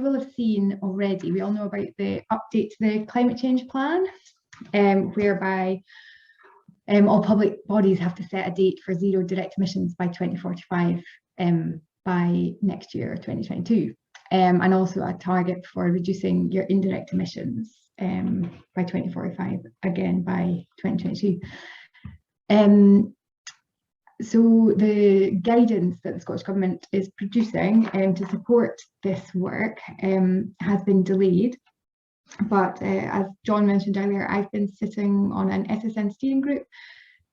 will have seen already, we all know about the update to the climate change plan, whereby all public bodies have to set a date for zero direct emissions by 2045, by next year, 2022, and also a target for reducing your indirect emissions by 2045, again by 2022. So the guidance that the Scottish Government is producing to support this work has been delayed. But as John mentioned earlier, I've been sitting on an SSN steering group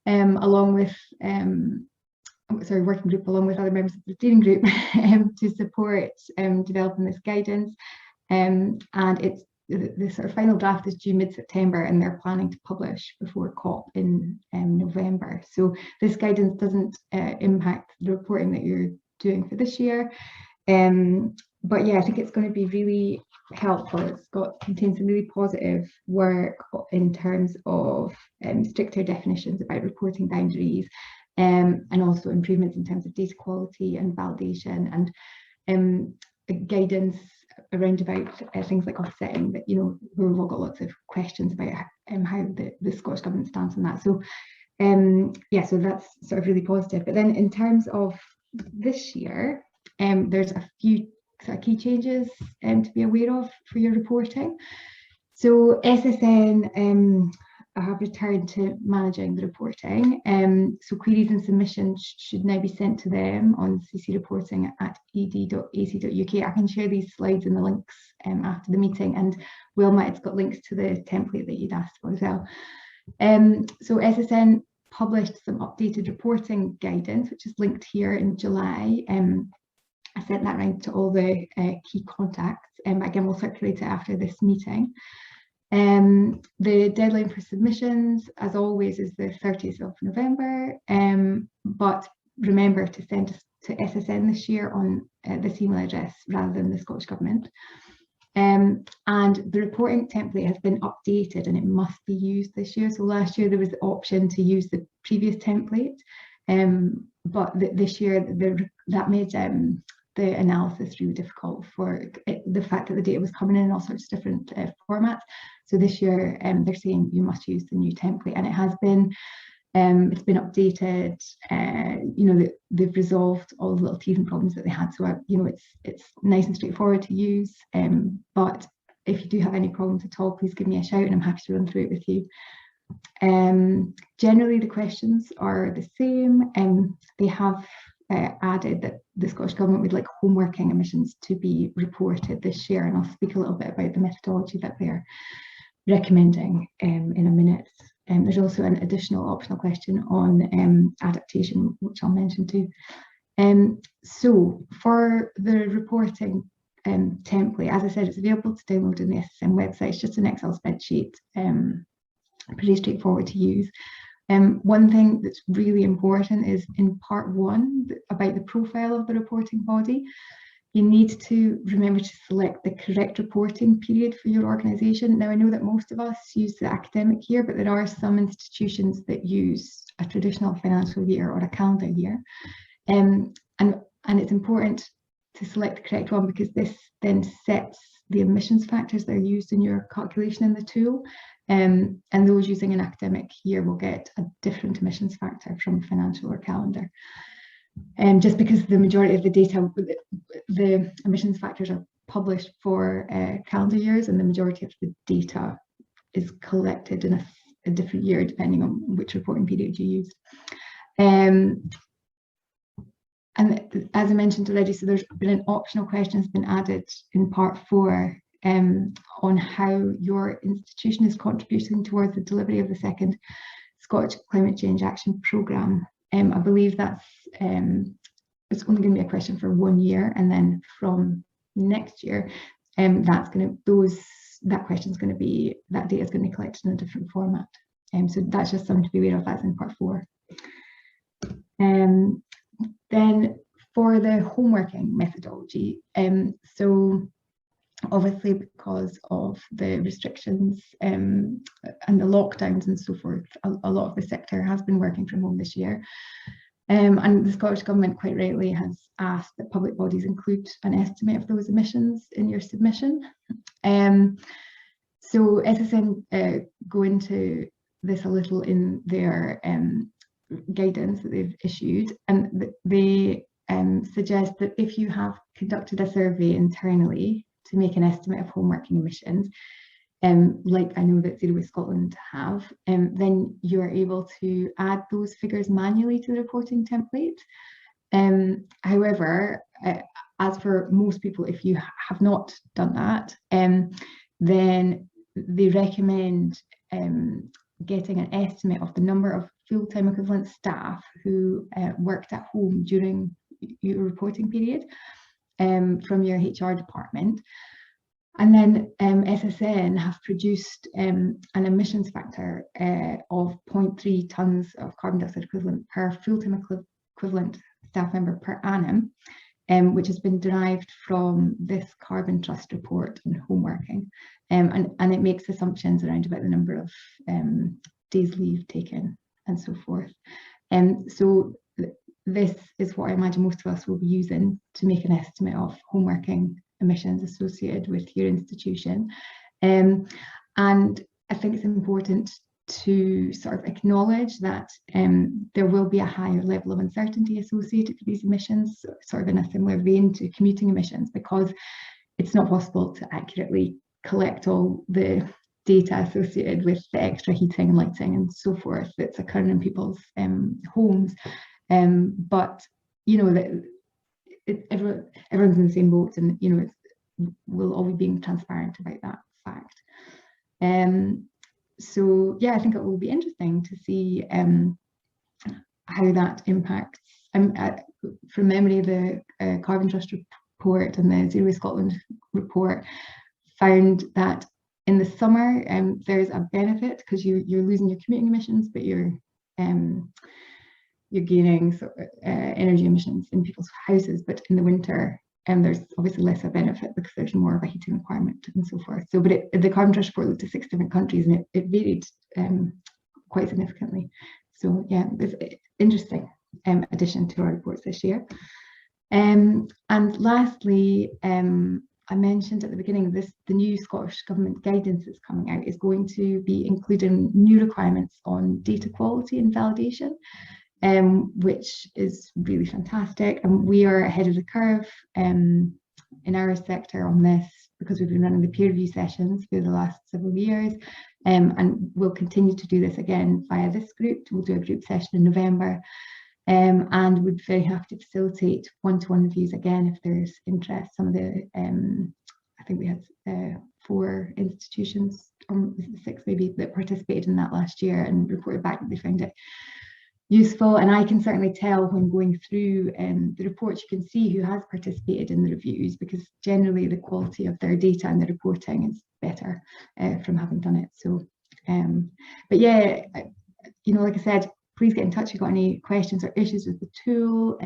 along with, working group along with other members of the steering group to support developing this guidance. And it's the sort of final draft is due mid-September, and they're planning to publish before COP in November. So this guidance doesn't impact the reporting that you're doing for this year. But yeah, I think it's going to be really helpful. It's contains some really positive work in terms of stricter definitions about reporting boundaries, and also improvements in terms of data quality and validation, and guidance around about things like offsetting, that, you know, we've all got lots of questions about how the Scottish Government stands on that. So yeah, so that's sort of really positive. But then in terms of this year, there's a few sort of key changes to be aware of for your reporting. So SSN have returned to managing the reporting. So queries and submissions should now be sent to them on ccreporting@ed.ac.uk. I can share these slides and the links after the meeting, and Wilma, it's got links to the template that you'd asked for as well. So SSN published some updated reporting guidance, which is linked here in July. I sent that round to all the key contacts. Again, we'll circulate it after this meeting. The deadline for submissions, as always, is the 30th of November, but remember to send us to SSN this year on this email address rather than the Scottish Government. And the reporting template has been updated and it must be used this year. So last year there was the option to use the previous template, but this year that made the analysis really difficult for the fact that the data was coming in all sorts of different formats. So this year they're saying you must use the new template, and it has been, it's been updated. You know, they've resolved all the little teething problems that they had. So you know, it's nice and straightforward to use. But if you do have any problems at all, please give me a shout, and I'm happy to run through it with you. Generally, the questions are the same. They have added that the Scottish Government would like home working emissions to be reported this year, and I'll speak a little bit about the methodology that they're recommending in a minute. There's also an additional optional question on adaptation, which I'll mention too. So for the reporting template, as I said, it's available to download on the SSN website. It's just an Excel spreadsheet, pretty straightforward to use. One thing that's really important is in part 1 about the profile of the reporting body. You need to remember to select the correct reporting period for your organisation. Now, I know that most of us use the academic year, but there are some institutions that use a traditional financial year or a calendar year. And it's important to select the correct one, because this then sets the emissions factors that are used in your calculation in the tool. And those using an academic year will get a different emissions factor from financial or calendar. Just because the majority of the data, the emissions factors are published for calendar years, and the majority of the data is collected in a different year depending on which reporting period you use. And as I mentioned already, so there's been an optional question that's been added in part 4 on how your institution is contributing towards the delivery of the second Scottish Climate Change Action Programme. I believe that's it's only going to be a question for 1 year, and then from next year, that question is going to be, that data is going to be collected in a different format. So that's just something to be aware of. That's in part 4. Then for the homeworking methodology, so obviously because of the restrictions and the lockdowns and so forth, a lot of the sector has been working from home this year. And the Scottish Government quite rightly has asked that public bodies include an estimate of those emissions in your submission. So SSN go into this a little in their guidance that they've issued, and they suggest that if you have conducted a survey internally to make an estimate of home working emissions, like I know that Zero Waste Scotland have, then you are able to add those figures manually to the reporting template. However, as for most people, if you have not done that, then they recommend getting an estimate of the number of full-time equivalent staff who worked at home during your reporting period from your HR department. And then SSN have produced an emissions factor of 0.3 tonnes of carbon dioxide equivalent per full-time equivalent staff member per annum, which has been derived from this Carbon Trust report on home working. And it makes assumptions around about the number of days leave taken and so forth. So this is what I imagine most of us will be using to make an estimate of home working emissions associated with your institution. And I think it's important to sort of acknowledge that there will be a higher level of uncertainty associated with these emissions, sort of in a similar vein to commuting emissions, because it's not possible to accurately collect all the data associated with the extra heating and lighting and so forth that's occurring in people's homes. But you know that everyone's in the same boat, and you know we'll all be being transparent about that fact. So yeah, I think it will be interesting to see how that impacts. From memory, the Carbon Trust report and the Zero Waste Scotland report found that in the summer there's a benefit because you're losing your commuting emissions, but you're gaining energy emissions in people's houses. But in the winter, there's obviously less of a benefit because there's more of a heating requirement and so forth. So, but the Carbon Trust report looked at 6 different countries, and it varied quite significantly. So yeah, it's an interesting addition to our reports this year. And lastly, I mentioned at the beginning the new Scottish Government guidance that's coming out is going to be including new requirements on data quality and validation, which is really fantastic. And we are ahead of the curve in our sector on this because we've been running the peer review sessions for the last several years, and we'll continue to do this again via this group. We'll do a group session in November, and we'd be very happy to facilitate one-to-one reviews again if there's interest. Some of the, I think we had 4 institutions, or 6 maybe, that participated in that last year and reported back that they found it useful. And I can certainly tell when going through the reports, you can see who has participated in the reviews, because generally the quality of their data and the reporting is better from having done it. So, but yeah, you know, like I said, please get in touch if you've got any questions or issues with the tool.